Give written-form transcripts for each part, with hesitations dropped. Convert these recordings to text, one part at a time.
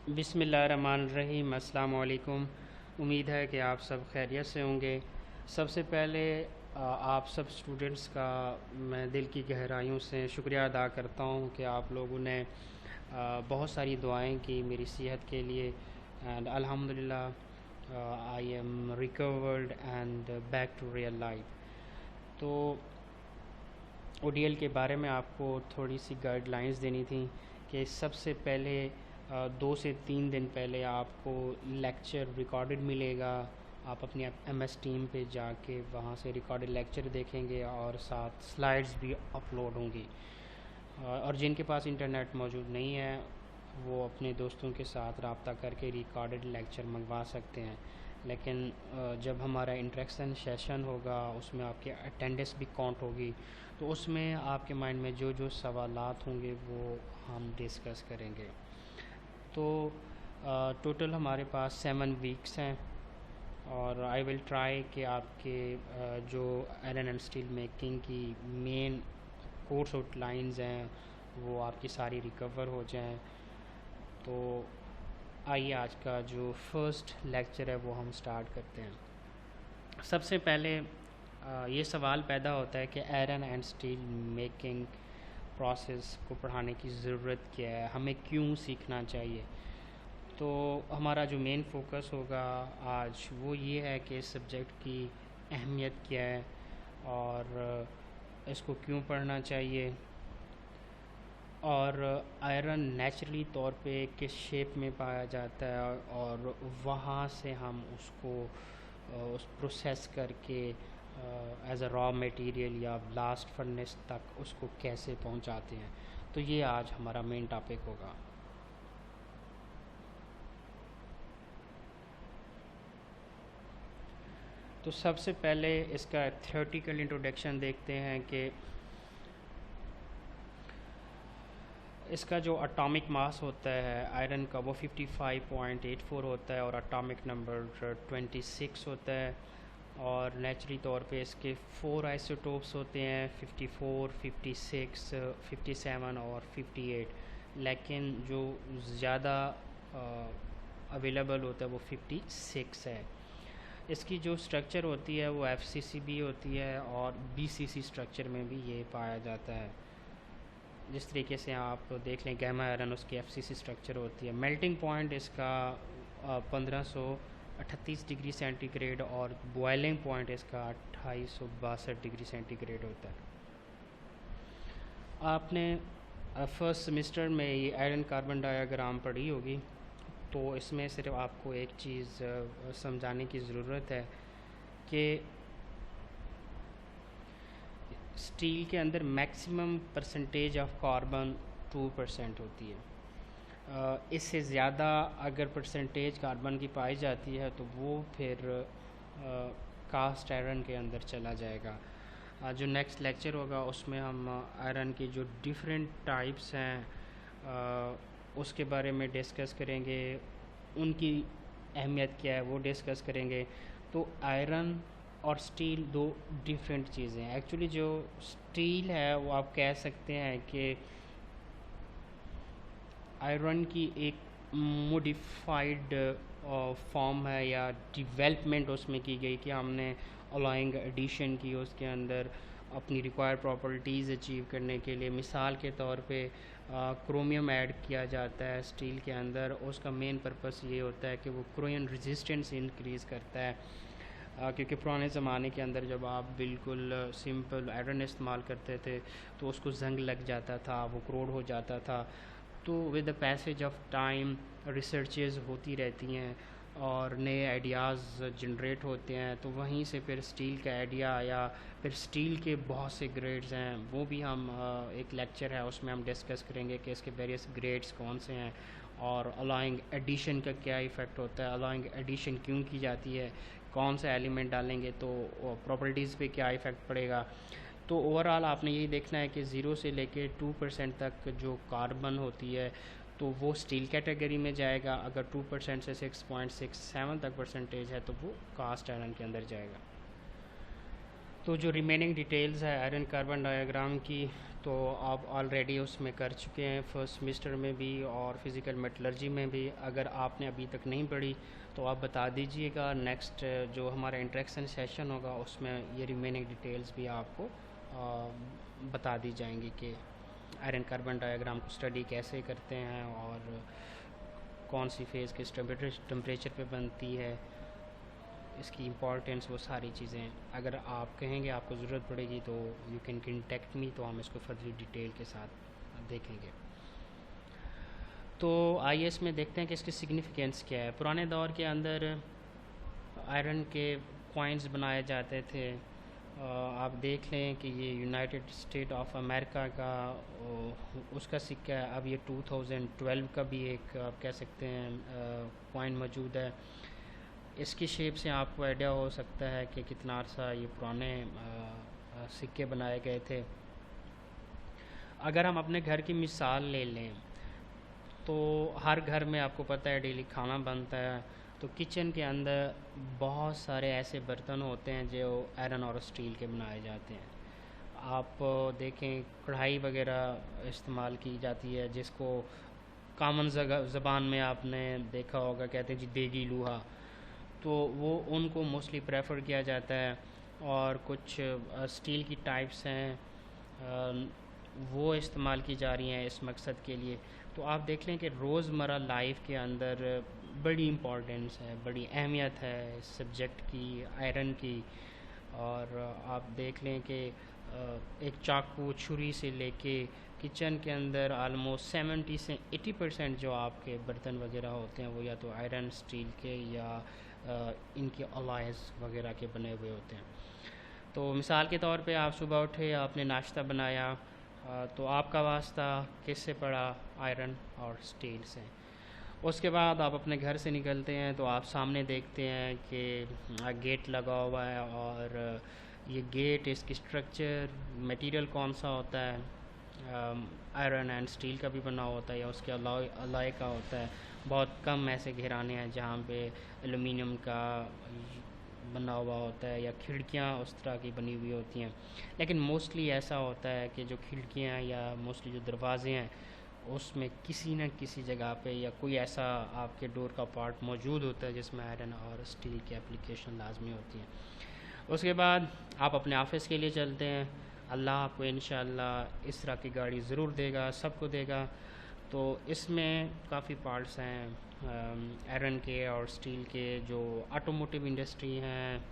बिस्मिल्लाहिर्रहमानिर्रहीम। अस्सलाम वालेकुम। उम्मीद है कि आप सब खैरियत से होंगे। सबसे पहले आप सब स्टूडेंट्स का मैं दिल की गहराइयों से शुक्रिया अदा करता हूँ कि आप लोगों ने बहुत सारी दुआएं की मेरी सेहत के लिए। एंड अल्हम्दुलिल्लाह I am recovered and back to real life. तो ओडीएल के बारे में आपको थोड़ी सी गाइडलाइंस देनी थी कि सबसे पहले 2 से 3 दिन पहले आपको लेक्चर रिकॉर्डेड मिलेगा। आप अपनी MS टीम पे जाके वहाँ से रिकॉर्डेड लेक्चर देखेंगे और साथ स्लाइड्स भी अपलोड होंगी। और जिनके पास इंटरनेट मौजूद नहीं है वो अपने दोस्तों के साथ रब्ता करके रिकॉर्डेड लेक्चर मंगवा सकते हैं। लेकिन जब हमारा इंटरेक्शन सेशन होगा उसमें आपकी अटेंडेंस भी काउंट होगी, तो उसमें आपके माइंड में जो जो सवालात होंगे वो हम डिस्कस करेंगे। तो टोटल हमारे पास 7 वीक्स हैं और आई विल ट्राई कि आपके जो आयरन एंड स्टील मेकिंग की मेन कोर्स आउटलाइंस हैं वो आपकी सारी रिकवर हो जाएं। तो आइए आज का जो फर्स्ट लेक्चर है वो हम स्टार्ट करते हैं। सबसे पहले ये सवाल पैदा होता है कि iron and steel making process को पढ़ाने की ज़रूरत क्या है, हमें क्यों सीखना चाहिए। तो हमारा जो मेन फोकस होगा आज वो ये है कि इस सब्जेक्ट की अहमियत क्या है और इसको क्यों पढ़ना चाहिए, और आयरन नेचुरली तौर पे किस शेप में पाया जाता है और वहाँ से हम उसको उस प्रोसेस करके एज अ रॉ मटेरियल या ब्लास्ट फर्नेस तक उसको कैसे पहुँचाते हैं। तो ये आज हमारा मेन टॉपिक होगा। तो सबसे पहले इसका थ्योरेटिकल इंट्रोडक्शन देखते हैं कि इसका जो एटॉमिक मास होता है आयरन का वो 55.84 होता है और एटॉमिक नंबर 26 होता है। और नेचुरली तौर पे इसके 4 आइसोटोप्स होते हैं, 54, 56, 57 और 58। लेकिन जो ज़्यादा अवेलेबल होता है वो 56 है। इसकी जो स्ट्रक्चर होती है वो FCCB होती है और BCC स्ट्रक्चर में भी ये पाया जाता है। जिस तरीके से आप देख लें गैमा आयरन उसकी FCC स्ट्रक्चर होती है। मेल्टिंग पॉइंट इसका 1538 डिग्री सेंटीग्रेड और बॉइलिंग पॉइंट इसका 2862 डिग्री सेंटीग्रेड होता है। आपने फर्स्ट सेमेस्टर में ये आयरन कार्बन डायग्राम पढ़ी होगी, तो इसमें सिर्फ आपको एक चीज़ समझाने की ज़रूरत है कि स्टील के अंदर मैक्सिमम परसेंटेज ऑफ कार्बन 2% होती है। इससे ज़्यादा अगर परसेंटेज कार्बन की पाई जाती है तो वो फिर कास्ट आयरन के अंदर चला जाएगा। जो नेक्स्ट लेक्चर होगा उसमें हम आयरन की जो डिफरेंट टाइप्स हैं उसके बारे में डिस्कस करेंगे, उनकी अहमियत क्या है वो डिस्कस करेंगे। तो आयरन और स्टील दो डिफरेंट चीज़ें हैं। एक्चुअली जो स्टील है वो आप कह सकते हैं कि आयरन की एक मॉडिफाइड फॉर्म है या डेवलपमेंट उसमें की गई कि हमने अलॉइंग एडिशन की उसके अंदर अपनी रिक्वायर्ड प्रॉपर्टीज़ अचीव करने के लिए। मिसाल के तौर पे क्रोमियम ऐड किया जाता है स्टील के अंदर। उसका मेन पर्पस ये होता है कि वो क्रोयन रेजिस्टेंस इंक्रीज़ करता है, क्योंकि पुराने ज़माने के अंदर जब आप बिल्कुल सिंपल आयरन इस्तेमाल करते थे तो उसको जंग लग जाता था, वो क्रोड हो जाता था। तो with the passage of time researches होती रहती हैं और नए आइडियाज़ जनरेट होते हैं, तो वहीं से फिर स्टील का आइडिया आया। फिर स्टील के बहुत से ग्रेड्स हैं, वो भी हम एक लेक्चर है उसमें हम डिस्कस करेंगे कि इसके वेरियस ग्रेड्स कौन से हैं और अलॉइंग एडिशन का क्या इफ़ेक्ट होता है, अलॉइंग एडिशन क्यों की जाती है, कौन सा एलिमेंट डालेंगे तो प्रॉपर्टीज़ पे क्या इफ़ेक्ट पड़ेगा। तो ओवरऑल आपने यही देखना है कि 0 से लेके 2% तक जो कार्बन होती है तो वो स्टील कैटेगरी में जाएगा। अगर 2% से 6.67 तक परसेंटेज है तो वो कास्ट आयरन के अंदर जाएगा। तो जो रिमेनिंग डिटेल्स है आयरन कार्बन डायग्राम की, तो आप ऑलरेडी उसमें कर चुके हैं फर्स्ट सेमेस्टर में भी और फिज़िकल मेटलर्जी में भी। अगर आपने अभी तक नहीं पढ़ी तो आप बता दीजिएगा, नेक्स्ट जो हमारा इंटरेक्शन सेशन होगा उसमें ये रिमेनिंग डिटेल्स भी आपको बता दी जाएंगी कि आयरन कार्बन डायग्राम को स्टडी कैसे करते हैं और कौन सी फेज़ किस टेम्परेचर पे बनती है, इसकी इम्पोर्टेंस, वो सारी चीज़ें। अगर आप कहेंगे आपको ज़रूरत पड़ेगी तो यू कैन कंटेक्ट मी, तो हम इसको फर्दर डिटेल के साथ देखेंगे। तो आइए इसमें देखते हैं कि इसकी सिग्निफिकेंस क्या है। पुराने दौर के अंदर आयरन के कॉइन्स बनाए जाते थे। आप देख लें कि ये यूनाइटेड स्टेट ऑफ अमेरिका का उसका सिक्का है। अब ये 2012 का भी एक आप कह सकते हैं कॉइन मौजूद है। इसकी शेप से आपको आइडिया हो सकता है कि कितना अर्सा ये पुराने सिक्के बनाए गए थे। अगर हम अपने घर की मिसाल ले लें तो हर घर में आपको पता है डेली खाना बनता है, तो किचन के अंदर बहुत सारे ऐसे बर्तन होते हैं जो आयरन और स्टील के बनाए जाते हैं। आप देखें कढ़ाई वगैरह इस्तेमाल की जाती है, जिसको कॉमन ज़बान में आपने देखा होगा कहते हैं जी देगी लोहा, तो वो उनको मोस्टली प्रेफर किया जाता है। और कुछ स्टील की टाइप्स हैं वो इस्तेमाल की जा रही हैं इस मकसद के लिए। तो आप देख लें कि रोज़मर्रा लाइफ के अंदर बड़ी इम्पोर्टेंस है, बड़ी अहमियत है इस सब्जेक्ट की, आयरन की। और आप देख लें कि एक चाकू छुरी से लेके किचन के अंदर आलमोस्ट 70 से 80% जो आपके बर्तन वगैरह होते हैं वो या तो आयरन स्टील के या इनके अलॉयज़ वगैरह के बने हुए होते हैं। तो मिसाल के तौर पे आप सुबह उठे, आपने नाश्ता बनाया, तो आपका वास्ता किससे पड़ा? आयरन और स्टील से। उसके बाद आप अपने घर से निकलते हैं तो आप सामने देखते हैं कि गेट लगा हुआ है, और ये गेट, इसकी स्ट्रक्चर मटेरियल कौन सा होता है? आयरन एंड स्टील का भी बना होता है या उसके अलॉय का होता है। बहुत कम ऐसे घराने हैं जहाँ पे एलुमिनियम का बना हुआ होता है या खिड़कियाँ उस तरह की बनी हुई होती हैं। लेकिन मोस्टली ऐसा होता है कि जो खिड़कियाँ या मोस्टली जो दरवाजे हैं उसमें किसी न किसी जगह पे या कोई ऐसा आपके डोर का पार्ट मौजूद होता है जिसमें आयरन और स्टील की एप्लीकेशन लाजमी होती है। उसके बाद आप अपने ऑफिस के लिए चलते हैं। अल्लाह आपको इंशाअल्लाह इस तरह की गाड़ी ज़रूर देगा, सबको देगा। तो इसमें काफ़ी पार्ट्स हैं आयरन के और स्टील के। जो ऑटोमोटिव इंडस्ट्री हैं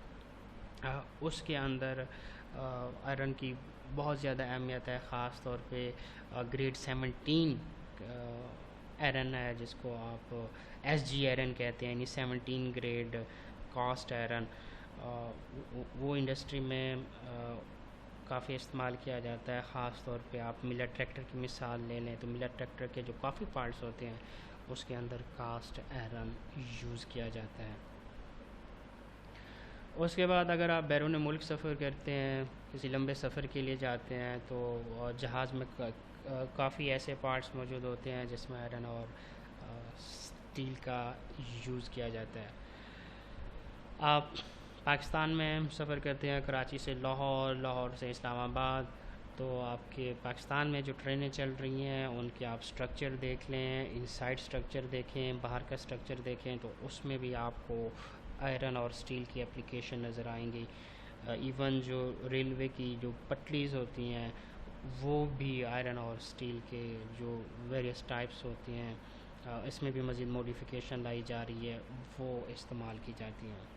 उसके अंदर आयरन की बहुत ज़्यादा अहमियत है। ख़ास तौर पे ग्रेड 17 आयरन है जिसको आप SG आयरन कहते हैं, यानी 17 ग्रेड कास्ट आयरन। वो इंडस्ट्री में काफ़ी इस्तेमाल किया जाता है। ख़ास तौर पे आप मिलर ट्रैक्टर की मिसाल ले लें तो मिलर ट्रैक्टर के जो काफ़ी पार्ट्स होते हैं उसके अंदर कास्ट आयरन यूज़ किया जाता है। उसके बाद अगर आप बैरून मुल्क सफ़र करते हैं, किसी लंबे सफ़र के लिए जाते हैं, तो जहाज़ में काफ़ी ऐसे पार्ट्स मौजूद होते हैं जिसमें आयरन और स्टील का यूज़ किया जाता है। आप पाकिस्तान में सफ़र करते हैं कराची से लाहौर, लाहौर से इस्लामाबाद, तो आपके पाकिस्तान में जो ट्रेनें चल रही हैं उनके आप स्ट्रक्चर देख लें, इनसाइड स्ट्रक्चर देखें, बाहर का स्ट्रक्चर देखें, तो उसमें भी आपको आयरन और स्टील की एप्लीकेशन नज़र आएंगी। इवन जो रेलवे की जो पटरीज़ होती हैं वो भी आयरन और स्टील के जो वेरियस टाइप्स होती हैं इसमें भी मज़ीद मॉडिफिकेशन लाई जा रही है, वो इस्तेमाल की जाती हैं।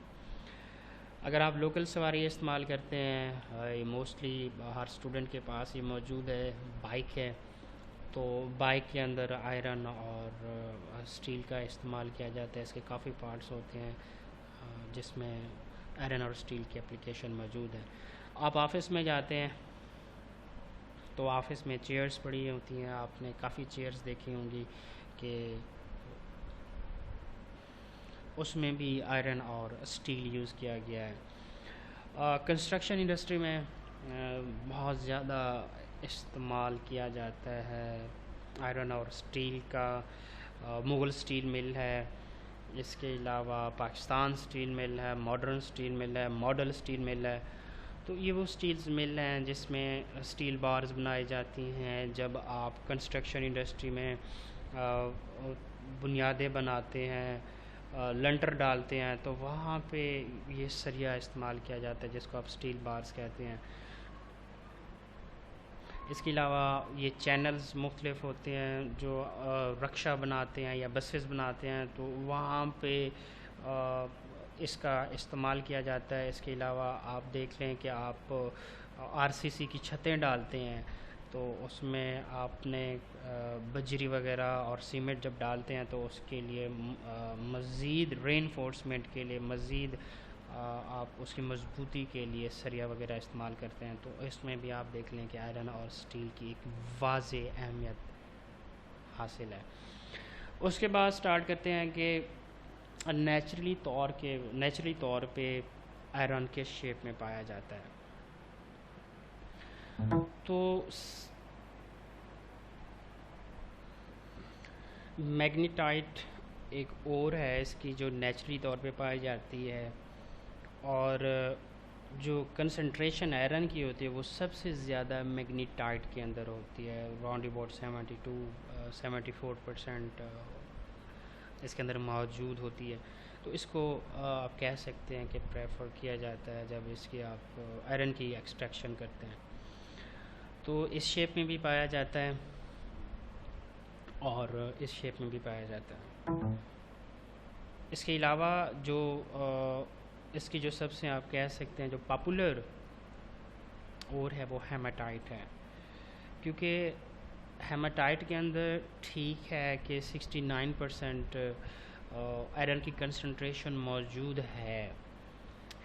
अगर आप लोकल सवारी इस्तेमाल करते हैं, मोस्टली हर स्टूडेंट के पास ये मौजूद है, बाइक है, तो बाइक के अंदर आयरन और स्टील का इस्तेमाल किया जाता है। इसके काफ़ी पार्ट्स होते हैं जिसमें आयरन और स्टील की एप्लीकेशन मौजूद है। आप ऑफिस में जाते हैं तो ऑफिस में चेयर्स पड़ी होती हैं, आपने काफ़ी चेयर्स देखी होंगी कि उसमें भी आयरन और स्टील यूज़ किया गया है। कंस्ट्रक्शन इंडस्ट्री में बहुत ज़्यादा इस्तेमाल किया जाता है आयरन और स्टील का। मुग़ल स्टील मिल है, इसके अलावा पाकिस्तान स्टील मिल है, मॉडर्न स्टील मिल है, मॉडल स्टील मिल है। तो ये वो स्टील्स मिल हैं जिसमें स्टील बार्स बनाई जाती हैं। जब आप कंस्ट्रक्शन इंडस्ट्री में बुनियादें बनाते हैं, लंटर डालते हैं, तो वहाँ पे ये सरिया इस्तेमाल किया जाता है जिसको आप स्टील बार्स कहते हैं। इसके अलावा ये चैनल्स मुख्तलिफ होते हैं जो रक्षा बनाते हैं या बसेस बनाते हैं, तो वहाँ पे इसका इस्तेमाल किया जाता है। इसके अलावा आप देख लें कि आप आरसीसी की छतें डालते हैं, तो उसमें आपने बजरी वगैरह और सीमेंट जब डालते हैं तो उसके लिए मज़ीद रेनफोर्समेंट के लिए, मज़ीद आप उसकी मजबूती के लिए सरिया वगैरह इस्तेमाल करते हैं। तो इसमें भी आप देख लें कि आयरन और स्टील की एक वाज़े अहमियत हासिल है। उसके बाद स्टार्ट करते हैं कि नेचुरली तौर पे आयरन किस शेप में पाया जाता है। तो मैग्नेटाइट एक और है इसकी जो नेचुरली तौर पे पाई जाती है, और जो कंसंट्रेशन आयरन की होती है वो सबसे ज़्यादा मैग्नेटाइट के अंदर होती है। राउंड अबाउट 74% इसके अंदर मौजूद होती है। तो इसको आप कह सकते हैं कि प्रेफर किया जाता है जब इसकी आप आयरन की एक्सट्रैक्शन करते हैं। तो इस शेप में भी पाया जाता है और इस शेप में भी पाया जाता है। इसके अलावा जो इसकी जो सबसे आप कह सकते हैं जो पॉपुलर और है वो हेमाटाइट है, क्योंकि हेमाटाइट के अंदर ठीक है कि 69% आयरन की कंसंट्रेशन मौजूद है,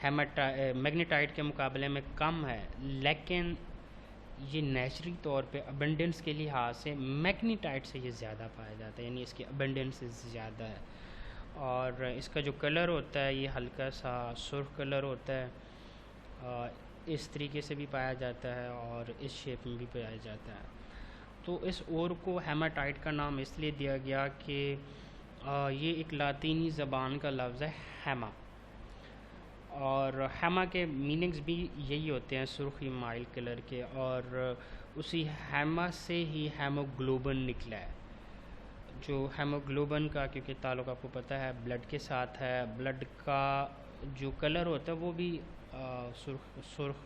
मैग्नेटाइट के मुकाबले में कम है, लेकिन ये नेचुरली तौर पे अबंडेंस के लिहाज से मैग्नेटाइट से ये ज़्यादा पाया जाता है, यानी इसकी अबंडेंस ज़्यादा है। और इसका जो कलर होता है ये हल्का सा सुर्ख कलर होता है, इस तरीके से भी पाया जाता है और इस शेप में भी पाया जाता है। तो इस ओर को हेमाटाइट का नाम इसलिए दिया गया कि ये एक लातीनी ज़बान का लफ्ज़ है हेमा, और हेमा के मीनिंग्स भी यही होते हैं सुर्खी माइल कलर के, और उसी हेमा से ही हेमोग्लोबिन निकला है। जो हेमोग्लोबिन का क्योंकि ताल्लुक़ आपको पता है ब्लड के साथ है, ब्लड का जो कलर होता है वो भी सुर्ख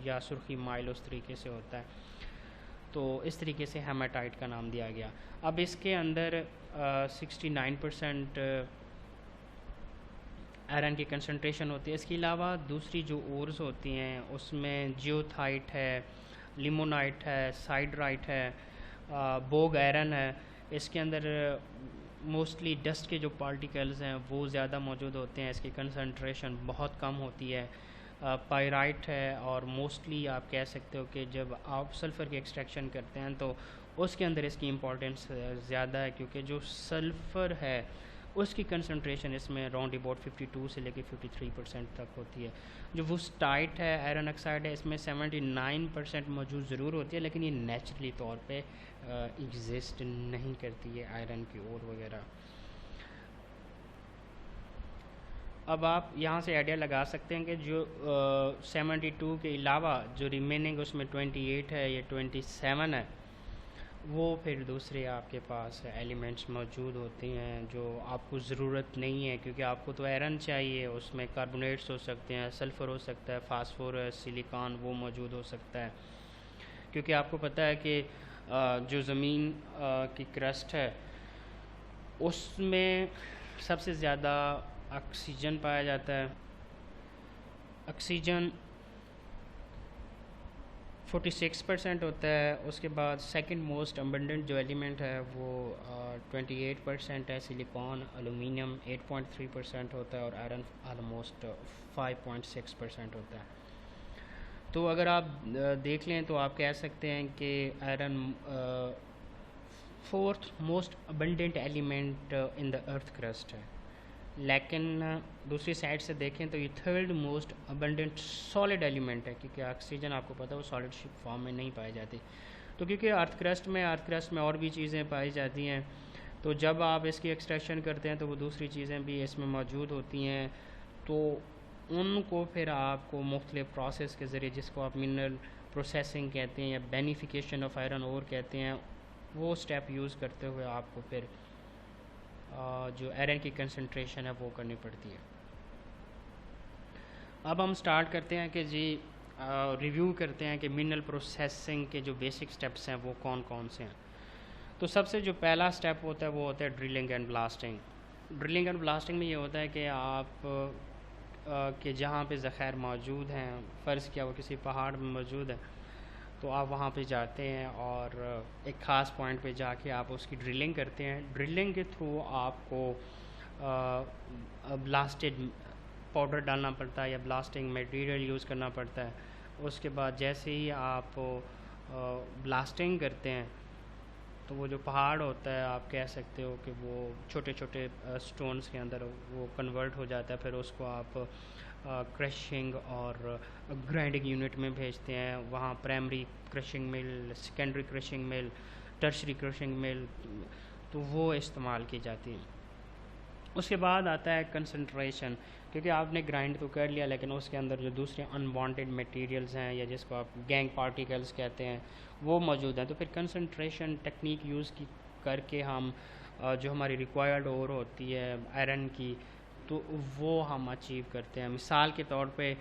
या सुर्खी माइल उस तरीके से होता है। तो इस तरीके से हेमाटाइट का नाम दिया गया। अब इसके अंदर 69% आयरन की कंसंट्रेशन होती है। इसके अलावा दूसरी जो ओर्स होती हैं उसमें जियोथाइट है, लिमोनाइट है, साइडराइट है, बोग आयरन है। इसके अंदर मोस्टली डस्ट के जो पार्टिकल्स हैं वो ज़्यादा मौजूद होते हैं, इसकी कंसंट्रेशन बहुत कम होती है। पायराइट है, और मोस्टली आप कह सकते हो कि जब आप सल्फ़र की एक्सट्रैक्शन करते हैं तो उसके अंदर इसकी इम्पोर्टेंस ज़्यादा है, क्योंकि जो सल्फ़र है उसकी कंसंट्रेशन इसमें राउंड अबाउट 52 से लेकर 53% तक होती है। जो वुस्टाइट है, आयरन ऑक्साइड है, इसमें 79% मौजूद ज़रूर होती है, लेकिन ये नेचुरली तौर पे एग्जिस्ट नहीं करती है आयरन की ओर वगैरह। अब आप यहाँ से आइडिया लगा सकते हैं कि जो 72 के अलावा जो रिमेनिंग उसमें 28 है या 27 है, वो फिर दूसरे आपके पास एलिमेंट्स मौजूद होते हैं जो आपको ज़रूरत नहीं है, क्योंकि आपको तो आयरन चाहिए। उसमें कार्बोनेट्स हो सकते हैं, सल्फ़र हो सकता है, फास्फोरस, सिलिकॉन वो मौजूद हो सकता है, क्योंकि आपको पता है कि जो ज़मीन की क्रस्ट है उसमें सबसे ज़्यादा ऑक्सीजन पाया जाता है। ऑक्सीजन 46% होता है। उसके बाद सेकंड मोस्ट अबंडेंट जो एलिमेंट है वो 28% है। सिलिकॉन, एलुमिनियम 8.3% होता है, और आयरन ऑलमोस्ट 5.6% होता है। तो अगर आप देख लें तो आप कह सकते हैं कि iron fourth most abundant element in the earth crust है, लेकिन दूसरी साइड से देखें तो ये third most abundant solid element है, क्योंकि ऑक्सीजन आपको पता है वो सॉलिड फॉर्म में नहीं पाई जाती। तो क्योंकि अर्थ क्रस्ट में और भी चीज़ें पाई जाती हैं, तो जब आप इसकी एक्सट्रैक्शन करते हैं तो वो दूसरी चीज़ें भी इसमें मौजूद होती हैं। तो उनको फिर आपको मुख्तलिफ प्रोसेस के ज़रिए, जिसको आप मिनरल प्रोसेसिंग कहते हैं या बेनिफिकेशन ऑफ आयरन ओर कहते हैं, वो स्टेप यूज़ करते हुए आपको फिर जो आयरन की कंसंट्रेशन है वो करनी पड़ती है। अब हम स्टार्ट करते हैं कि जी रिव्यू करते हैं कि मिनरल प्रोसेसिंग के जो बेसिक स्टेप्स हैं वो कौन कौन से हैं। तो सबसे जो पहला स्टेप होता है वो होता है drilling and blasting. Drilling and blasting में ये होता है कि आप कि जहाँ पे ज़ख़ायर मौजूद हैं, फ़र्ज़ किया वो किसी पहाड़ में मौजूद है, तो आप वहाँ पे जाते हैं और एक ख़ास पॉइंट पे जाके आप उसकी ड्रिलिंग करते हैं। ड्रिलिंग के थ्रू आपको ब्लास्टेड पाउडर डालना पड़ता है या ब्लास्टिंग मटेरियल यूज़ करना पड़ता है। उसके बाद जैसे ही आप ब्लास्टिंग करते हैं तो वो जो पहाड़ होता है, आप कह सकते हो कि वो छोटे छोटे स्टोन्स के अंदर वो कन्वर्ट हो जाता है। फिर उसको आप क्रशिंग और ग्राइंडिंग यूनिट में भेजते हैं। वहाँ प्राइमरी क्रशिंग मिल, सेकेंडरी क्रशिंग मिल, टर्शरी क्रशिंग मिल, तो वो इस्तेमाल की जाती है। उसके बाद आता है कंसंट्रेशन, क्योंकि आपने ग्राइंड तो कर लिया लेकिन उसके अंदर जो दूसरे अनवांटेड मटेरियल्स हैं या जिसको आप गैंग पार्टिकल्स कहते हैं वो मौजूद हैं। तो फिर कंसंट्रेशन टेक्निक यूज़ की करके हम जो हमारी रिक्वायर्ड ओर होती है आयरन की, तो वो हम अचीव करते हैं। मिसाल के तौर पे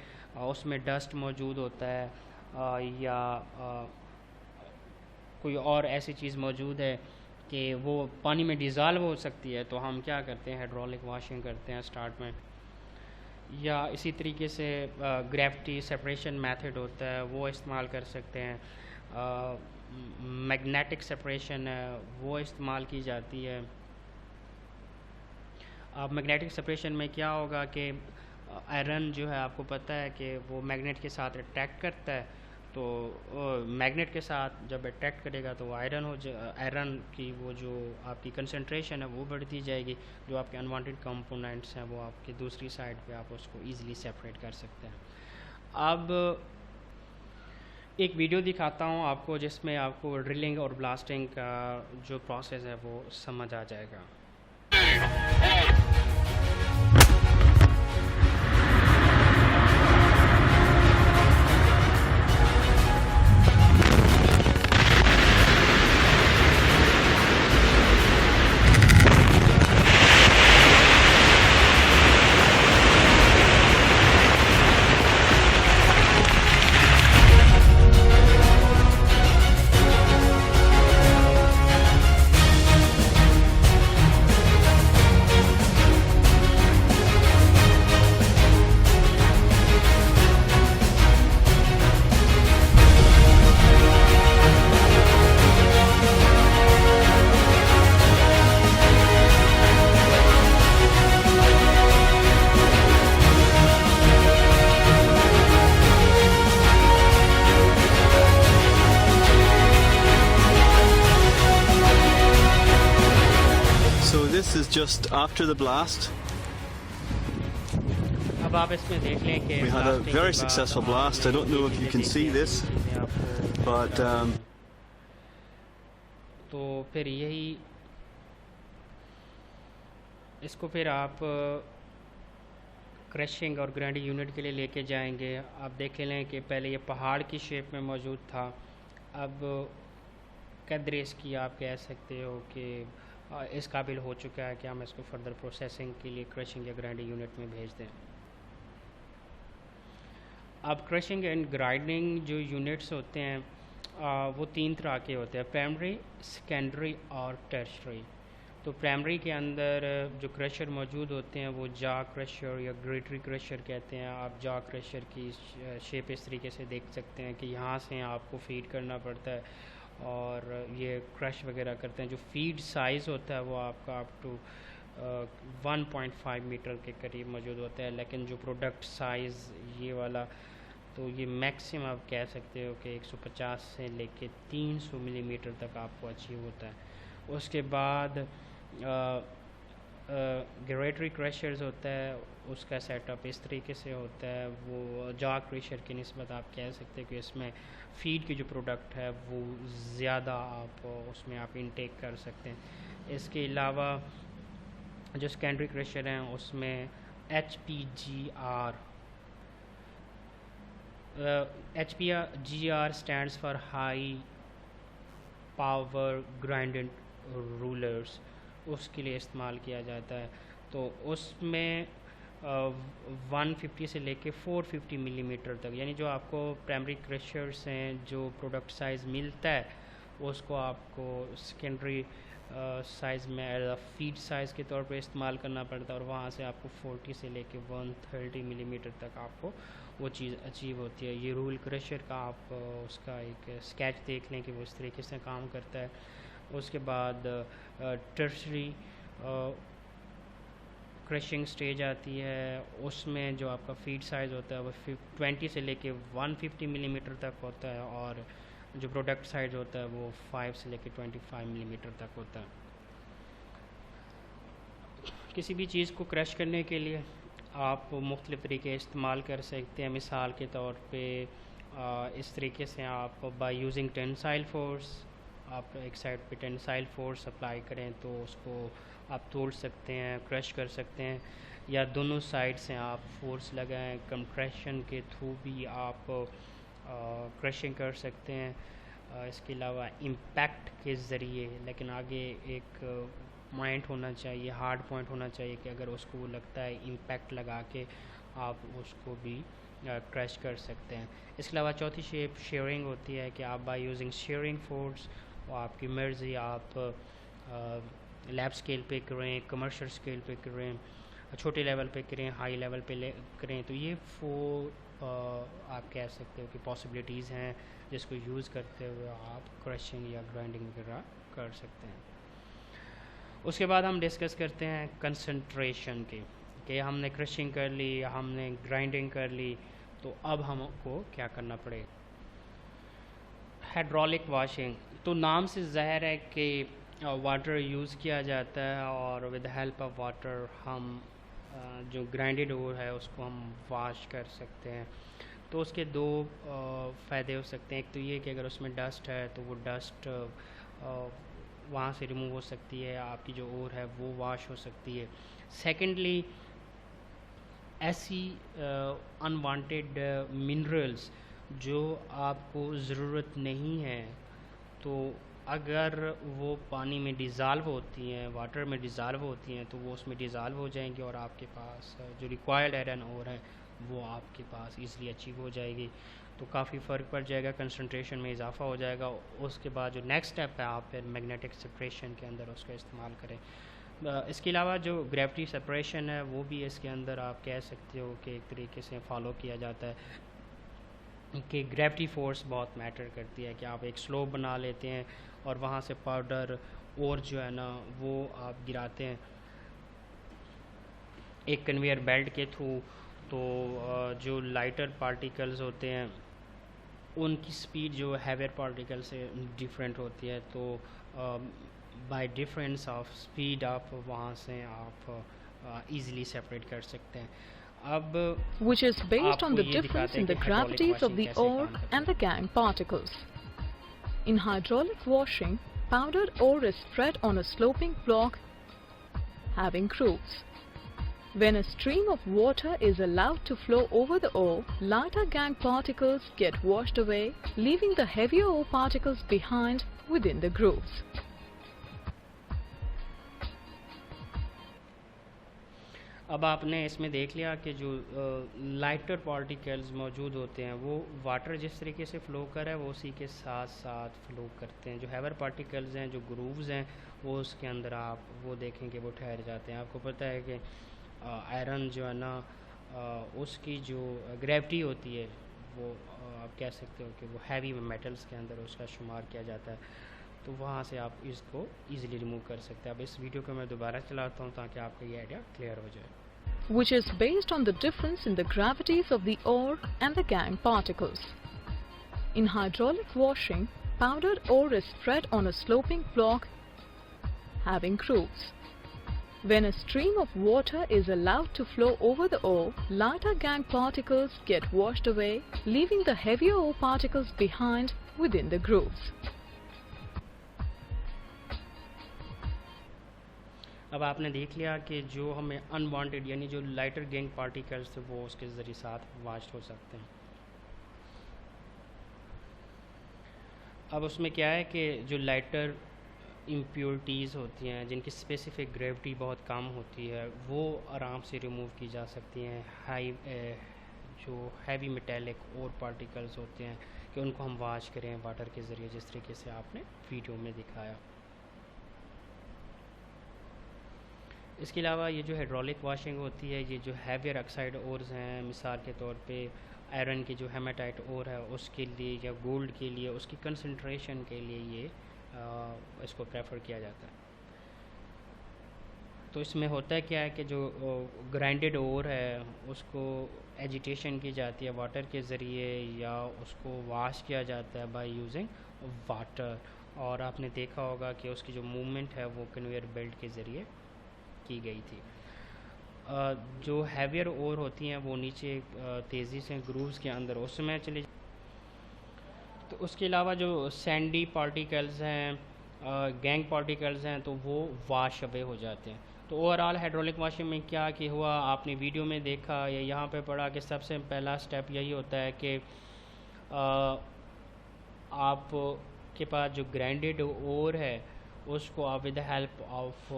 उसमें डस्ट मौजूद होता है या कोई और ऐसी चीज़ मौजूद है कि वो पानी में डिज़ॉल्व हो सकती है, तो हम क्या करते हैं, हाइड्रोलिक वॉशिंग करते हैं स्टार्ट में। या इसी तरीके से ग्रेविटी सेपरेशन मेथड होता है, वो इस्तेमाल कर सकते हैं। मैग्नेटिक सेपरेशन है वो इस्तेमाल की जाती है। अब मैग्नेटिक सेपरेशन में क्या होगा कि आयरन जो है आपको पता है कि वो मैग्नेट के साथ अट्रैक्ट करता है, तो मैग्नेट के साथ जब अट्रैक्ट करेगा तो आयरन की वो जो आपकी कंसंट्रेशन है वो बढ़ती जाएगी। जो आपके अनवांटेड कंपोनेंट्स हैं वो आपकी दूसरी साइड पे आप उसको इजीली सेपरेट कर सकते हैं। अब एक वीडियो दिखाता हूँ आपको जिसमें आपको ड्रिलिंग और ब्लास्टिंग का जो प्रोसेस है वो समझ आ जाएगा। This is just after the blast. अब आप इसमें देख लें कि We had a very successful blast. I don't know if you can see this, but तो फिर यही इसको फिर आप क्रशिंग और ग्राइंडिंग यूनिट के लिए लेके जाएंगे। आप देख लें कि पहले ये पहाड़ की शेप में मौजूद था, अब कदर इसकी आप कह सकते हो कि इस काबिल हो चुका है कि हम इसको फर्दर प्रोसेसिंग के लिए क्रशिंग या ग्राइंडिंग यूनिट में भेज दें। अब क्रशिंग एंड ग्राइंडिंग जो यूनिट्स होते हैं वो तीन तरह के होते हैं, प्राइमरी, सेकेंडरी और टर्शरी। तो प्राइमरी के अंदर जो क्रशर मौजूद होते हैं वो जा क्रशर या ग्रेटरी क्रशर कहते हैं। आप जा क्रशर की शेप इस तरीके से देख सकते हैं कि यहाँ से आपको फीड करना पड़ता है और ये क्रश वगैरह करते हैं। जो फीड साइज़ होता है वो आपका अप टू 1.5 मीटर के करीब मौजूद होता है, लेकिन जो प्रोडक्ट साइज़ ये वाला तो ये मैक्सिमम आप कह सकते हो कि 150 से लेके 300 मिलीमीटर तक आपको अचीव होता है। उसके बाद ग्रेटरी क्रशर्स होता है, उसका सेटअप इस तरीके से होता है। वो जा क्रशर की निस्बत आप कह सकते हैं कि इसमें फ़ीड की जो प्रोडक्ट है वो ज़्यादा आप उसमें आप इनटेक कर सकते हैं। इसके अलावा जो सेकेंडरी क्रशर हैं उसमें HPGR HPGR stands for high power grinded rulers, उसके लिए इस्तेमाल किया जाता है। तो उसमें 150 से लेके 450 मिलीमीटर तक, यानी जो आपको प्राइमरी क्रशर्स हैं जो प्रोडक्ट साइज़ मिलता है उसको आपको सेकेंडरी साइज़ में एज अ फीड साइज़ के तौर पे इस्तेमाल करना पड़ता है, और वहाँ से आपको 40 से लेके 130 मिलीमीटर तक आपको वो चीज़ अचीव होती है। ये रूल क्रशर का आप उसका एक स्केच देख लें कि वो इस तरीके से काम करता है। उसके बाद टर्शरी क्रशिंग स्टेज आती है, उसमें जो आपका फीड साइज़ होता है वो 20 से लेके 150 मिलीमीटर तक होता है, और जो प्रोडक्ट साइज होता है वो 5 से लेके 25 मिलीमीटर तक होता है। किसी भी चीज़ को क्रश करने के लिए आप मुख्तलिफ़ तरीके इस्तेमाल कर सकते हैं। मिसाल के तौर पे इस तरीके से आप बाय यूजिंग टेंसाइल फोर्स, आप एक साइड पे टेंसाइल फोर्स अप्लाई करें तो उसको आप तोड़ सकते हैं, क्रश कर सकते हैं, या दोनों साइड से आप फोर्स लगाएं, कंप्रेशन के थ्रू भी आप क्रशिंग कर सकते हैं। इसके अलावा इम्पैक्ट के ज़रिए, लेकिन आगे एक पॉइंट होना चाहिए, हार्ड पॉइंट होना चाहिए कि अगर उसको लगता है इम्पैक्ट लगा के आप उसको भी क्रश कर सकते हैं। इसके अलावा चौथी शेप शेयरिंग होती है कि आप बाय यूजिंग शेयरिंग फोर्स, और आपकी मर्ज़ी आप लैब स्केल पे करें, कमर्शियल स्केल पे करें, छोटे लेवल पे करें, हाई लेवल पे करें, तो ये आप कह सकते हो कि पॉसिबिलिटीज़ हैं जिसको यूज़ करते हुए आप क्रशिंग या ग्राइंडिंग वगैरह कर सकते हैं। उसके बाद हम डिस्कस करते हैं कंसंट्रेशन के, कि हमने क्रशिंग कर ली, हमने ग्राइंडिंग कर ली, तो अब हमको क्या करना पड़ेगा। हाइड्रोलिक वॉशिंग, तो नाम से ज़ाहिर है कि वाटर यूज़ किया जाता है, और विद हेल्प ऑफ वाटर हम जो ग्राइंडेड ओर है उसको हम वॉश कर सकते हैं। तो उसके दो फ़ायदे हो सकते हैं। एक तो ये कि अगर उसमें डस्ट है तो वो डस्ट वहाँ से रिमूव हो सकती है, आपकी जो ओर है वो वॉश हो सकती है। सेकेंडली, ऐसी अनवांटेड मिनरल्स जो आपको ज़रूरत नहीं है, तो अगर वो पानी में डिज़ाल्व होती हैं, वाटर में डिज़ाल्व होती हैं, तो वो उसमें डिज़ाल्व हो जाएंगी, और आपके पास जो रिक्वायर्ड आयरन ओर है वो आपके पास ईज़िली अचीव हो जाएगी। तो काफ़ी फ़र्क पड़ जाएगा, कंसंट्रेशन में इजाफा हो जाएगा। उसके बाद जो नेक्स्ट स्टेप है, आप फिर मैग्नेटिक सेपरेशन के अंदर उसका इस्तेमाल करें। इसके अलावा जो ग्रेविटी सेपरेशन है वो भी इसके अंदर आप कह सकते हो कि एक तरीके से फॉलो किया जाता है, कि ग्रेविटी फोर्स बहुत मैटर करती है, कि आप एक स्लोप बना लेते हैं और वहाँ से पाउडर और जो है ना वो आप गिराते हैं एक कन्वेयर बेल्ट के थ्रू। तो जो लाइटर पार्टिकल्स होते हैं उनकी स्पीड जो हैवियर पार्टिकल से डिफरेंट होती है, तो बाय डिफरेंस ऑफ स्पीड आप वहाँ से आप इजीली सेपरेट कर सकते हैं। अब which is based on the difference in the gravities of the ore and the gangue particles. In hydraulic washing, powdered ore is spread on a sloping block having grooves. When a stream of water is allowed to flow over the ore, lighter gangue particles get washed away, leaving the heavier ore particles behind within the grooves. अब आपने इसमें देख लिया कि जो lighter particles मौजूद होते हैं वो वाटर जिस तरीके से फ़्लो कर रहा है वो उसी के साथ साथ फ़्लो करते हैं। जो हैवर पार्टिकल्स हैं, जो ग्रूव्स हैं, वो उसके अंदर आप वो देखेंगे वो ठहर जाते हैं। आपको पता है कि आयरन जो है ना उसकी जो ग्रेविटी होती है वो आप कह सकते हो कि वो हैवी मेटल्स के अंदर उसका शुमार किया जाता है, तो वहाँ से आप इसको इजीली रिमूव कर सकते हैं। अब इस वीडियो को मैं दोबारा चलाता हूँ ताकि आपका ये आइडिया क्लियर हो जाए। Which is based on the difference in the gravities of the ore and the gangue particles. In hydraulic washing, powdered ore is spread on a sloping block having grooves. When a stream of water is allowed to flow over the ore, lighter gangue particles get washed away, leaving the heavier ore particles behind within the grooves. अब आपने देख लिया कि जो हमें unwanted यानी जो lighter gang particles थे वो उसके ज़रिए साथ वाश हो सकते हैं। अब उसमें क्या है कि जो लाइटर इम्प्योरिटीज़ होती हैं जिनकी स्पेसिफिक ग्रेविटी बहुत कम होती है वो आराम से रिमूव की जा सकती हैं। जो हैवी मेटेलिक और पार्टिकल्स होते हैं कि उनको हम वॉश करें वाटर के ज़रिए, जिस तरीके से आपने वीडियो में दिखाया। इसके अलावा ये जो हाइड्रोलिक वॉशिंग होती है, ये जो हैवियर ऑक्साइड ओर्स हैं, मिसाल के तौर पे आयरन की जो हेमाटाइट ओर है उसके लिए या गोल्ड के लिए उसकी कंसंट्रेशन के लिए ये इसको प्रेफर किया जाता है। तो इसमें होता है क्या है कि जो ग्राइंडेड ओर है उसको एजिटेशन की जाती है वाटर के ज़रिए या उसको वॉश किया जाता है बाय यूजिंग वाटर, और आपने देखा होगा कि उसकी जो मूवमेंट है वो कन्वेयर बेल्ट के ज़रिए की गई थी। जो हैवियर ओर होती हैं वो नीचे तेज़ी से ग्रूव्स के अंदर उसमें चली। तो उसके अलावा जो सैंडी पार्टिकल्स हैं, गैंग पार्टिकल्स हैं, तो वो वाश अवे हो जाते हैं। तो ओवरऑल हाइड्रोलिक वॉशिंग में क्या कि हुआ, आपने वीडियो में देखा या यहाँ पे पढ़ा कि सबसे पहला स्टेप यही होता है कि आप के पास जो ग्राइंडेड ओर है उसको आप with the help of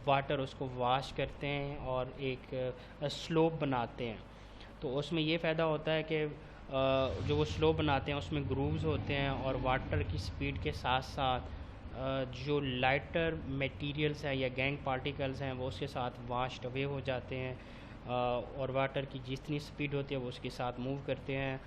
water उसको वॉश करते हैं और एक स्लोप बनाते हैं। तो उसमें ये फ़ायदा होता है कि जो वो स्लोप बनाते हैं उसमें ग्रूव्स होते हैं और वाटर की स्पीड के साथ साथ जो लाइटर मटेरियल्स हैं या गैंग पार्टिकल्स हैं वो उसके साथ वॉश्ड अवे हो जाते हैं, और वाटर की जितनी स्पीड होती है वो उसके साथ मूव करते हैं।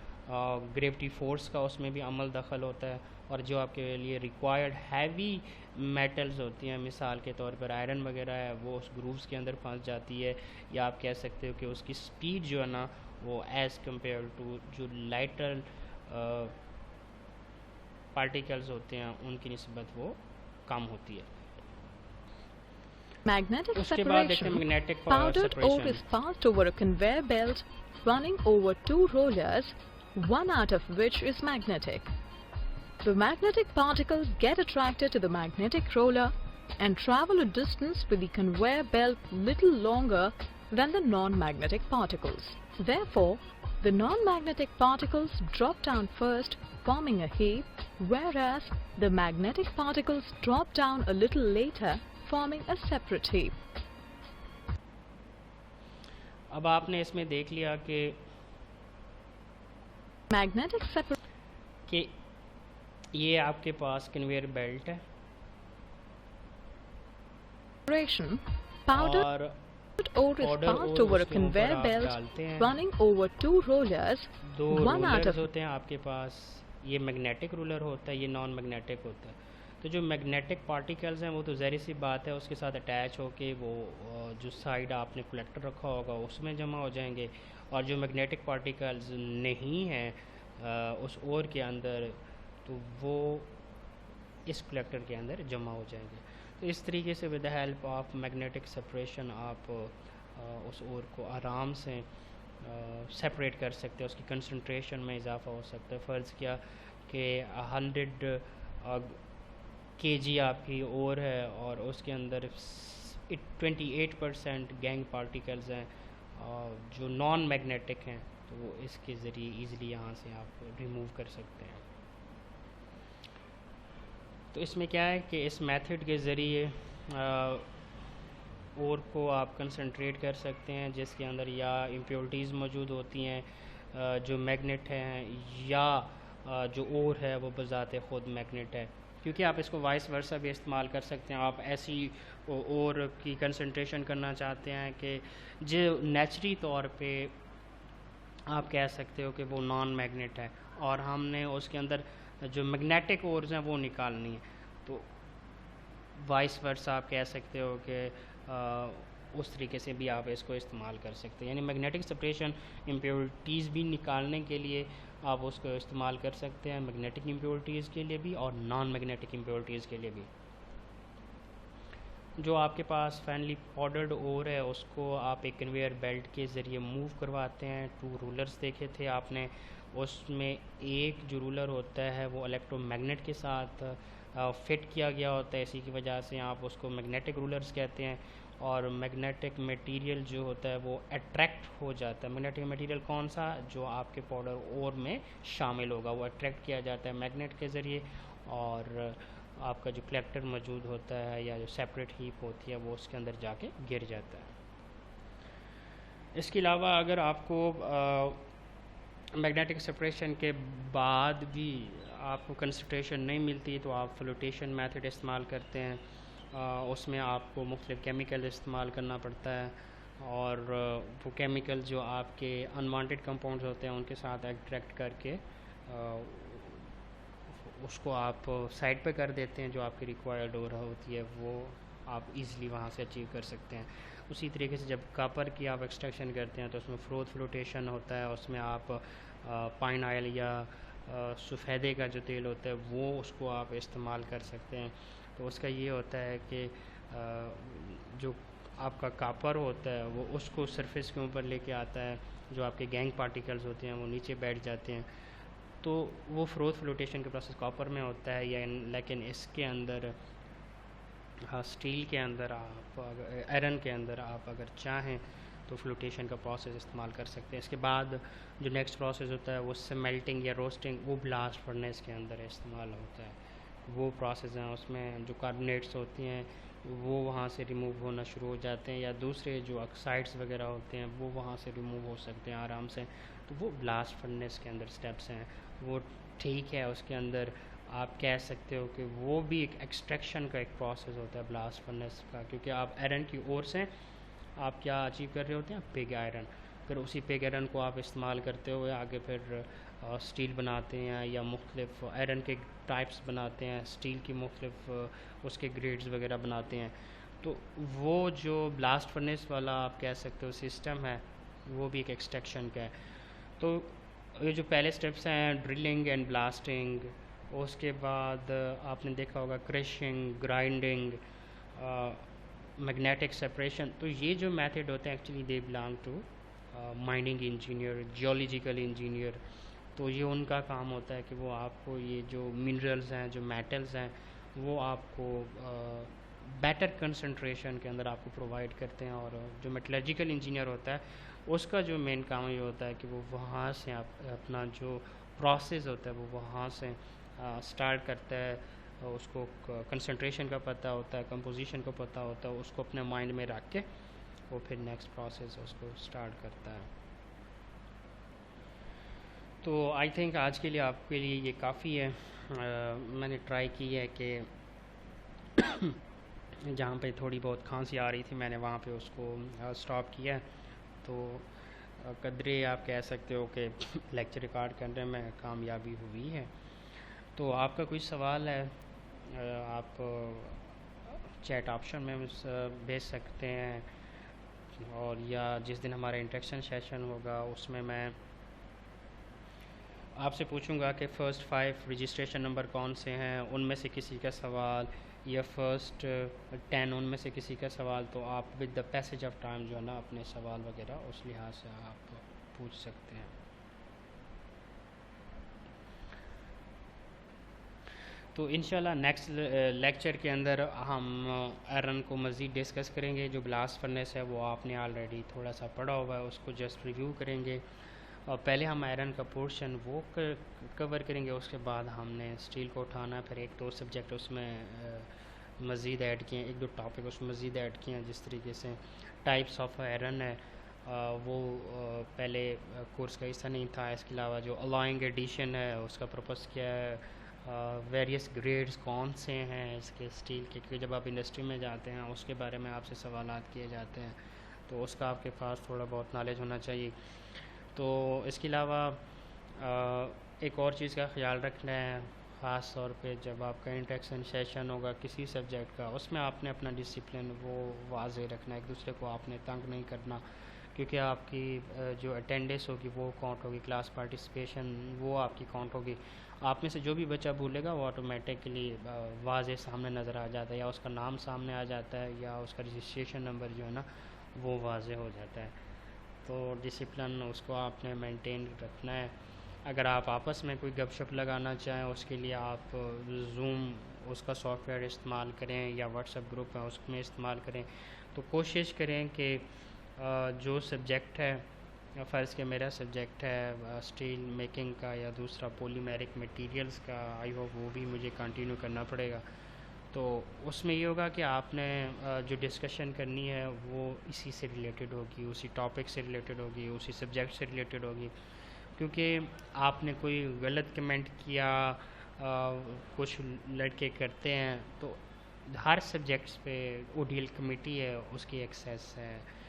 ग्रेविटी फोर्स का उसमें भी अमल दखल होता है, और जो आपके लिए रिक्वायर्ड हैवी मेटल्स होती हैं, मिसाल के तौर पर आयरन वगैरह है, वो उस ग्रूव्स के अंदर फंस जाती है, या आप कह सकते हो कि उसकी स्पीड जो है ना वो एज़ कम्पेयर टू जो लाइटर पार्टिकल्स होते हैं उनकी निस्बत वो कम होती है। Magnetic उसके बाद देखते हैं separation. Magnetic Powdered ore is separation. passed over a conveyor belt running over two rollers, one out of which is magnetic. The magnetic particles get attracted to the magnetic roller and travel a distance with the conveyor belt little longer than the non-magnetic particles. Therefore, the non-magnetic particles drop down first, forming a heap, whereas the magnetic particles drop down a little later, forming a separate heap. अब आपने इसमें देख लिया कि Magnetic कि ये आपके पास conveyor belt है separation. Powdered और ore is powder passed ore over a उसके ऊपर conveyor आप belt डालते हैं। running over two rollers, दो one out रूलर्स of होते हैं आपके पास, ये मैग्नेटिक रूलर होता है, ये नॉन मैग्नेटिक होता है। तो जो मैग्नेटिक पार्टिकल्स हैं वो तो ज़ाहिर सी बात है उसके साथ अटैच होके वो जो साइड आपने कलेक्टर रखा होगा उसमें जमा हो जाएंगे, और जो मैग्नेटिक पार्टिकल्स नहीं हैं उस ओर के अंदर तो वो इस कलेक्टर के अंदर जमा हो जाएंगे। तो इस तरीके से with the help of magnetic separation आप उस ओर को आराम से सेपरेट कर सकते हैं, उसकी कंसंट्रेशन में इजाफा हो सकता है। फ़र्ज़ किया कि 100 kg आपकी ओर है और उसके अंदर 28% गैंग पार्टिकल्स हैं जो नॉन मैग्नेटिक हैं, तो वो इसके ज़रिए ईज़िली यहाँ से आप रिमूव कर सकते हैं। तो इसमें क्या है कि इस मेथड के ज़रिए ओर को आप कंसंट्रेट कर सकते हैं जिसके अंदर या इम्प्योरिटीज़ मौजूद होती हैं जो मैग्नेट हैं, या जो ओर है वो बज़ाते ख़ुद मैग्नेट है, क्योंकि आप इसको वाइस वर्सा भी इस्तेमाल कर सकते हैं। आप ऐसी ओर की कंसंट्रेशन करना चाहते हैं कि जो नेचुरली तौर पे आप कह सकते हो कि वो नॉन मैग्नेट है, और हमने उसके अंदर जो मैग्नेटिक ओर्स हैं वो निकालनी है, तो वाइस वर्सा आप कह सकते हो कि उस तरीके से भी आप इसको इस्तेमाल कर सकते हैं। यानी मैग्नेटिक सेपरेशन इम्प्योरिटीज़ भी निकालने के लिए आप उसको इस्तेमाल कर सकते हैं, मैग्नेटिक इम्प्योरिटीज़ के लिए भी और नॉन मैग्नेटिक इम्प्योरिटीज़ के लिए भी। जो आपके पास फाइनली पाउडर्ड ओर है उसको आप एक कन्वेयर बेल्ट के ज़रिए मूव करवाते हैं। 2 रूलर्स देखे थे आपने, उसमें एक जो रूलर होता है वो इलेक्ट्रोमैग्नेट के साथ फिट किया गया होता है, इसी की वजह से आप उसको मैग्नेटिक रूलर्स कहते हैं। और मैग्नेटिक मटेरियल जो होता है वो अट्रैक्ट हो जाता है। मैग्नेटिक मटेरियल कौन सा, जो आपके पाउडर ओर में शामिल होगा, वो अट्रैक्ट किया जाता है मैग्नेट के ज़रिए, और आपका जो कलेक्टर मौजूद होता है या जो सेपरेट हीप होती है वो उसके अंदर जाके गिर जाता है। इसके अलावा अगर आपको मैग्नेटिक सेपरेशन के बाद भी आपको कंसंट्रेशन नहीं मिलती तो आप फ्लोटेशन मेथड इस्तेमाल करते हैं। उसमें आपको मुख्तलिफ़ केमिकल इस्तेमाल करना पड़ता है और वो केमिकल जो आपके अनवांटेड कंपाउंड्स होते हैं उनके साथ अट्रैक्ट करके उसको आप साइड पे कर देते हैं। जो आपकी रिक्वायर्ड हो रहा होती है वो आप इजीली वहाँ से अचीव कर सकते हैं। उसी तरीके से जब कॉपर की आप एक्सट्रैक्शन करते हैं तो उसमें फ्लोटेशन होता है, उसमें आप पाइन ऑयल या सफ़ेदे का जो तेल होता है वो उसको आप इस्तेमाल कर सकते हैं। तो उसका ये होता है कि जो आपका कॉपर होता है वो उसको सरफेस के ऊपर लेके आता है, जो आपके गैंग पार्टिकल्स होते हैं वो नीचे बैठ जाते हैं। तो वो फ्लोटेशन का प्रोसेस कॉपर में होता है या लेकिन इसके अंदर स्टील के अंदर आप आयरन के अंदर आप अगर चाहें तो फ्लोटेशन का प्रोसेस इस्तेमाल कर सकते हैं। इसके बाद जो नेक्स्ट प्रोसेस होता है वो स्मेल्टिंग या रोस्टिंग, वो ब्लास्ट फर्नेस के अंदर इस्तेमाल होता है। वो प्रोसेस हैं उसमें जो कार्बोनेट्स होती हैं वो वहाँ से रिमूव होना शुरू हो जाते हैं या दूसरे जो ऑक्साइड्स वगैरह होते हैं वो वहाँ से रिमूव हो सकते हैं आराम से। तो वो ब्लास्ट फर्नेस के अंदर स्टेप्स हैं, वो ठीक है। उसके अंदर आप कह सकते हो कि वो भी एक एक्सट्रैक्शन का एक प्रोसेस होता है ब्लास्ट फर्नेस का, क्योंकि आप आयरन की ओर से आप क्या अचीव कर रहे होते हैं, पिग आयरन। फिर उसी पिग आयरन को आप इस्तेमाल करते हुए आगे फिर स्टील बनाते हैं या मुख्तलिफ आयरन के टाइप्स बनाते हैं, स्टील की मुख्तलिफ उसके ग्रेड्स वगैरह बनाते हैं। तो वो जो ब्लास्ट फर्नेस वाला आप कह सकते हो सिस्टम है वो भी एक एक्सट्रैक्शन का है। तो ये जो पहले स्टेप्स हैं ड्रिलिंग एंड ब्लास्टिंग, उसके बाद आपने देखा होगा क्रशिंग, ग्राइंडिंग, मैग्नेटिक सेपरेशन। तो ये जो मेथड होते हैं actually they belong to mining engineer, geological engineer. तो ये उनका काम होता है कि वो आपको ये जो मिनरल्स हैं, जो मेटल्स हैं, वो आपको बेटर कंसंट्रेशन के अंदर आपको प्रोवाइड करते हैं। और जो मेटलर्जिकल इंजीनियर होता है उसका जो मेन काम ये होता है कि वो वहाँ से आप अपना जो प्रोसेस होता है वो वहाँ से स्टार्ट करता है। उसको कंसंट्रेशन का पता होता है, कंपोजिशन का पता होता है, उसको अपने माइंड में रख के वो फिर नेक्स्ट प्रोसेस उसको स्टार्ट करता है। तो आई थिंक आज के लिए आपके लिए ये काफ़ी है। मैंने ट्राई की है कि जहाँ पे थोड़ी बहुत खांसी आ रही थी मैंने वहाँ पे उसको स्टॉप किया। तो कदरे आप कह सकते हो कि लेक्चर रिकॉर्ड करने में कामयाबी हुई है। तो आपका कोई सवाल है आप चैट ऑप्शन में भेज सकते हैं, और या जिस दिन हमारा इंटरेक्शन सेशन होगा उसमें मैं आपसे पूछूंगा कि फ़र्स्ट 5 रजिस्ट्रेशन नंबर कौन से हैं, उनमें से किसी का सवाल, या फ़र्स्ट 10 उनमें से किसी का सवाल। तो आप with the passage of time जो है ना अपने सवाल वगैरह उस लिहाज से आप पूछ सकते हैं। तो इंशाल्लाह नेक्स्ट लेक्चर के अंदर हम आयरन को मज़ीद डिस्कस करेंगे। जो ब्लास्ट फर्नेस है वो आपने ऑलरेडी थोड़ा सा पढ़ा हुआ है, उसको जस्ट रिव्यू करेंगे। और पहले हम आयरन का पोर्शन वो कवर करेंगे, उसके बाद हमने स्टील को उठाना, फिर एक दो सब्जेक्ट उसमें मज़ीद ऐड किए, एक दो टॉपिक उसमें मज़ीद ऐड किए हैं। जिस तरीके से टाइप्स ऑफ आयरन है वो पहले कोर्स का हिस्सा नहीं था। इसके अलावा जो अलॉइंग एडिशन है उसका पर्पस क्या है, वेरियस ग्रेड्स कौन से हैं इसके स्टील के, क्योंकि जब आप इंडस्ट्री में जाते हैं उसके बारे में आपसे सवालात किए जाते हैं तो उसका आपके पास थोड़ा बहुत नॉलेज होना चाहिए। तो इसके अलावा एक और चीज़ का ख्याल रखना है, ख़ास तौर पे जब आपका इंटरेक्शन सेशन होगा किसी सब्जेक्ट का, उसमें आपने अपना डिसिप्लिन वो वाज़े रखना, एक दूसरे को आपने तंग नहीं करना, क्योंकि आपकी जो अटेंडेंस होगी वो काउंट होगी, क्लास पार्टिसिपेशन वो आपकी काउंट होगी। आप में से जो भी बच्चा भूलेगा वो ऑटोमेटिकली वाज़े सामने नज़र आ जाता है, या उसका नाम सामने आ जाता है, या उसका रजिस्ट्रेशन नंबर जो है ना वो वाज़े हो जाता है। तो डिसिप्लिन उसको आपने मेंटेन रखना है। अगर आप आपस में कोई गपशप लगाना चाहें उसके लिए आप जूम उसका सॉफ्टवेयर इस्तेमाल करें या व्हाट्सएप ग्रुप है उसमें इस्तेमाल करें। तो कोशिश करें कि जो सब्जेक्ट है फ़र्ज़ के मेरा सब्जेक्ट है स्टील मेकिंग का या दूसरा पॉलीमेरिक मटेरियल्स का, आई होप वो भी मुझे कंटिन्यू करना पड़ेगा। तो उसमें ये होगा कि आपने जो डिस्कशन करनी है वो इसी से रिलेटेड होगी, उसी टॉपिक से रिलेटेड होगी, उसी सब्जेक्ट से रिलेटेड होगी। क्योंकि आपने कोई गलत कमेंट किया, कुछ लड़के करते हैं, तो हर सब्जेक्ट्स पे ओडीएल कमेटी है, उसकी एक्सेस है।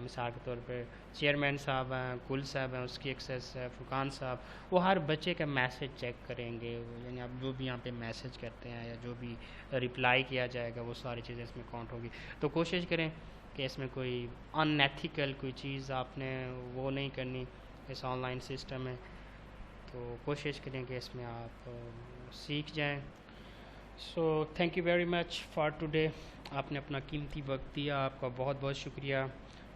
मिसाल के तौर पे चेयरमैन साहब हैं, कुल साहब हैं, उसकी एक्सेस है, फुरकान साहब, वो हर बच्चे का मैसेज चेक करेंगे। यानी आप जो भी यहाँ पे मैसेज करते हैं या जो भी रिप्लाई किया जाएगा वो सारी चीज़ें इसमें काउंट होगी। तो कोशिश करें कि इसमें कोई अनएथिकल कोई चीज़ आपने वो नहीं करनी इस ऑनलाइन सिस्टम में। तो कोशिश करें कि इसमें आप सीख जाएं। So thank you very much for today. आपने अपना कीमती वक्त दिया, आपका बहुत बहुत शुक्रिया।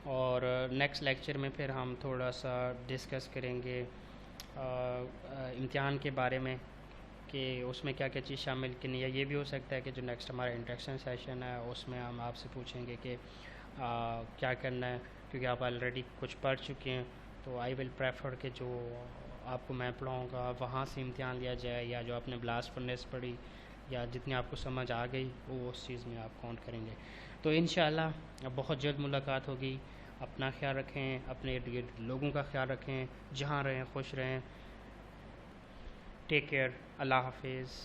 और नेक्स्ट लेक्चर में फिर हम थोड़ा सा डिस्कस करेंगे इम्तिहान के बारे में कि उसमें क्या क्या चीज़ शामिल करनी है। ये भी हो सकता है कि जो नेक्स्ट हमारा इंटरेक्शन सेशन है उसमें हम आपसे पूछेंगे कि क्या करना है, क्योंकि आप ऑलरेडी कुछ पढ़ चुके हैं। तो आई विल प्रेफर कि जो आपको मैं पढ़ाऊँगा वहाँ से इम्तिहान लिया जाए, या जो आपने ब्लास्ट फर्नेस पढ़ी या जितनी आपको समझ आ गई वो उस चीज़ में आप काउंट करेंगे। तो इंशाल्लाह बहुत जल्द मुलाकात होगी। अपना ख्याल रखें, अपने इर्द गिर्द लोगों का ख्याल रखें, जहाँ रहें खुश रहें। टेक केयर, अल्लाह हाफिज़।